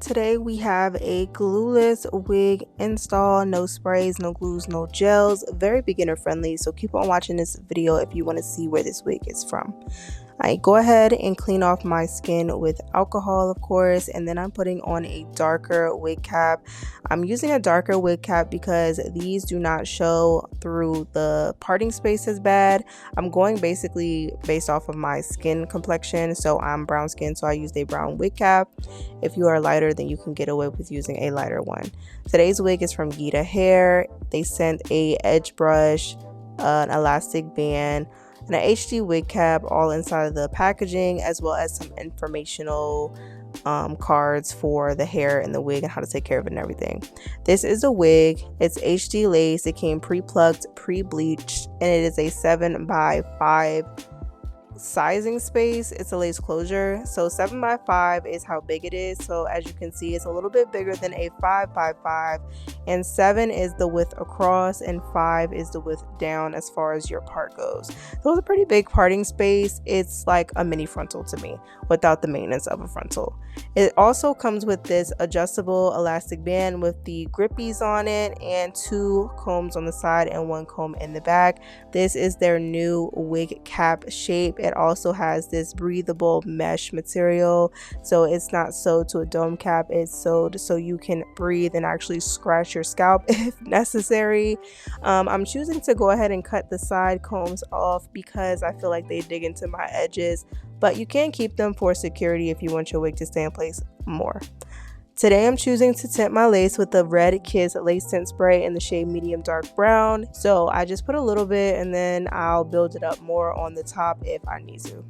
Today we have a glueless wig install, no sprays, no glues, no gels, very beginner friendly, so keep on watching this video if you want to see where this wig is from. I go ahead and clean off my skin with alcohol, of course, and then I'm putting on a darker wig cap. I'm using a darker wig cap because these do not show through the parting space as bad. I'm going basically based off of my skin complexion, so I'm brown skin, so I used a brown wig cap. If you are lighter, then you can get away with using a lighter one. Today's wig is from Geeta Hair. They sent a edge brush, an elastic band, and an HD wig cap all inside of the packaging, as well as some informational cards for the hair and the wig and how to take care of it and everything. This is a wig. It's HD lace. It came pre-plucked, pre-bleached, and it is a 7x5 sizing space. It's a lace closure, so 7x5 is how big it is. So as you can see, it's a little bit bigger than a 5x5, and 7 is the width across and 5 is the width down as far as your part goes. So it's a pretty big parting space. It's like a mini frontal to me without the maintenance of a frontal. It also comes with this adjustable elastic band with the grippies on it and 2 combs on the side and 1 comb in the back. This is their new wig cap shape. It also has this breathable mesh material, so it's not sewed to a dome cap. It's sewed so you can breathe and actually scratch your scalp if necessary. I'm choosing to go ahead and cut the side combs off because I feel like they dig into my edges, but you can keep them for security if you want your wig to stay in place more. Today I'm choosing to tint my lace with the Red Kiss Lace Tint Spray in the shade medium dark brown. So I just put a little bit and then I'll build it up more on the top if I need to.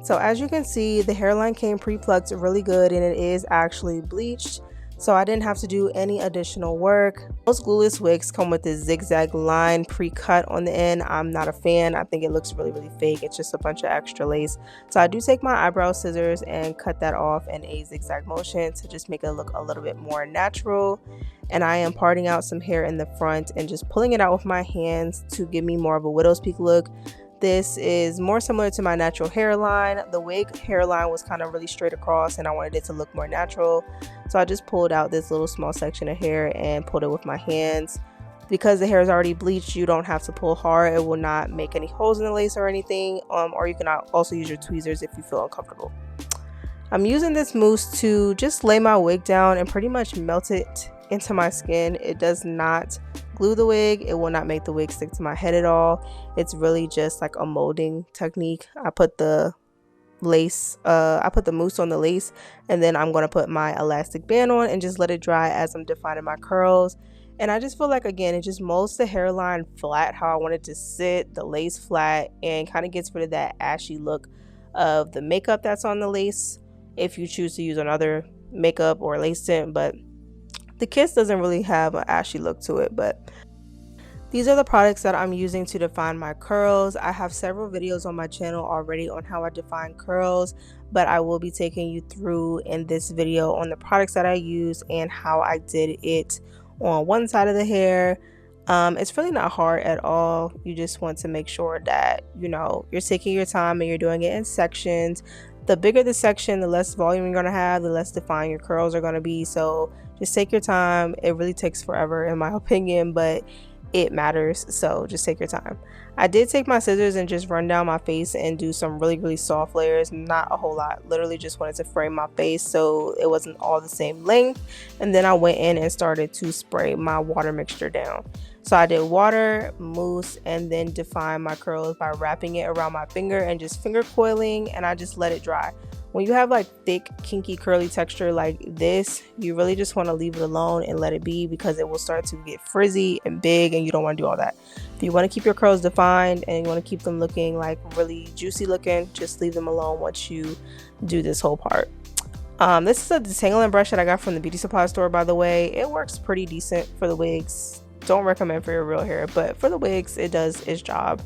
So as you can see, the hairline came pre-plucked really good and it is actually bleached. So I didn't have to do any additional work. Most glueless wigs come with this zigzag line pre-cut on the end. I'm not a fan. I think it looks really fake. It's just a bunch of extra lace. So I do take my eyebrow scissors and cut that off in a zigzag motion to just make it look a little bit more natural. And I am parting out some hair in the front and just pulling it out with my hands to give me more of a widow's peak look. This is more similar to my natural hairline. The wig hairline was kind of really straight across and I wanted it to look more natural. So I just pulled out this little small section of hair and pulled it with my hands. Because the hair is already bleached, you don't have to pull hard. It will not make any holes in the lace or anything. Or you can also use your tweezers if you feel uncomfortable. I'm using this mousse to just lay my wig down and pretty much melt it into my skin. It does not glue the wig. It will not make the wig stick to my head at all. It's really just like a molding technique. I put the mousse on the lace, and then I'm going to put my elastic band on and just let it dry as I'm defining my curls. And I just feel like, again, it just molds the hairline flat how I want it to sit, the lace flat, and kind of gets rid of that ashy look of the makeup that's on the lace if you choose to use another makeup or lace tint. But the Kiss doesn't really have an ashy look to it. But these are the products that I'm using to define my curls. I have several videos on my channel already on how I define curls, but I will be taking you through in this video on the products that I use and how I did it on one side of the hair. It's really not hard at all. You just want to make sure that you're taking your time and you're doing it in sections. The bigger the section, the less volume you're going to have, the less defined your curls are going to be. So just take your time. It really takes forever in my opinion, but it matters, so just take your time. I did take my scissors and just run down my face and do some really soft layers. Not a whole lot, literally just wanted to frame my face so it wasn't all the same length. And then I went in and started to spray my water mixture down. So I did water, mousse, and then define my curls by wrapping it around my finger and just finger coiling, and I just let it dry. When you have like thick, kinky, curly texture like this, you really just want to leave it alone and let it be, because it will start to get frizzy and big and you don't want to do all that. If you want to keep your curls defined and you want to keep them looking like really juicy looking, just leave them alone once you do this whole part. This is a detangling brush that I got from the beauty supply store, by the way. It works pretty decent for the wigs. Don't recommend for your real hair, but for the wigs it does its job.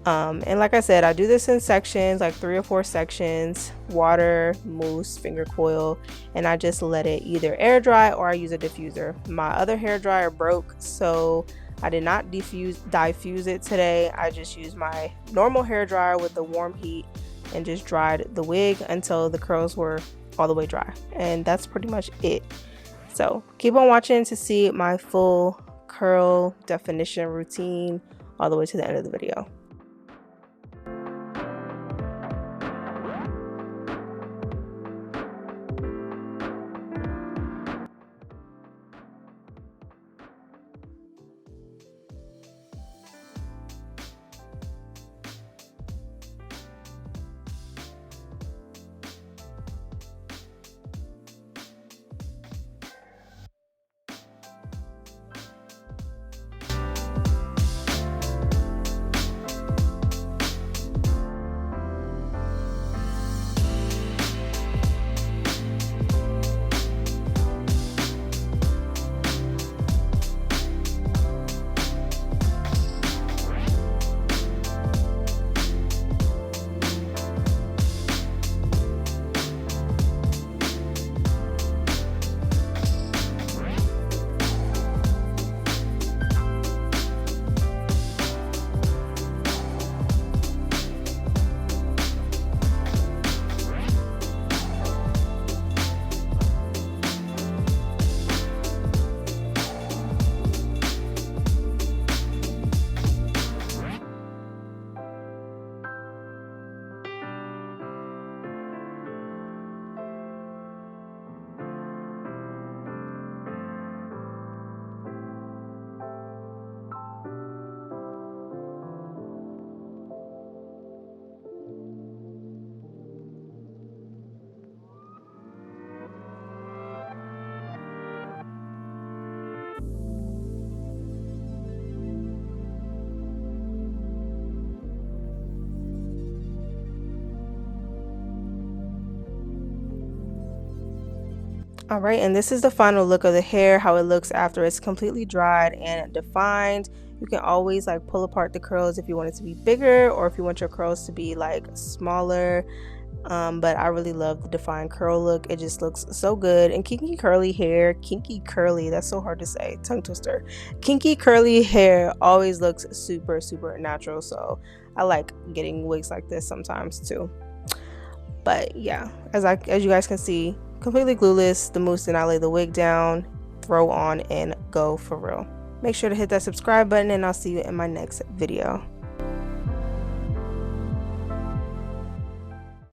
And like I said, I do this in sections, like 3 or 4 sections: water, mousse, finger coil, and I just let it either air dry or I use a diffuser. My other hair dryer broke, so I did not diffuse it today. I just used my normal hair dryer with the warm heat and just dried the wig until the curls were all the way dry, and that's pretty much it. So keep on watching to see my full curl definition routine all the way to the end of the video. Alright, and this is the final look of the hair, how it looks after it's completely dried and defined. You can always like pull apart the curls if you want it to be bigger or if you want your curls to be like smaller. But I really love the defined curl look. It just looks so good. And kinky curly hair, kinky curly, that's so hard to say, tongue twister. Kinky curly hair always looks super, super natural. So I like getting wigs like this sometimes too. But yeah, as you guys can see, completely glueless. The mousse did not lay the wig down. Throw on and go for real. Make sure to hit that subscribe button and I'll see you in my next video.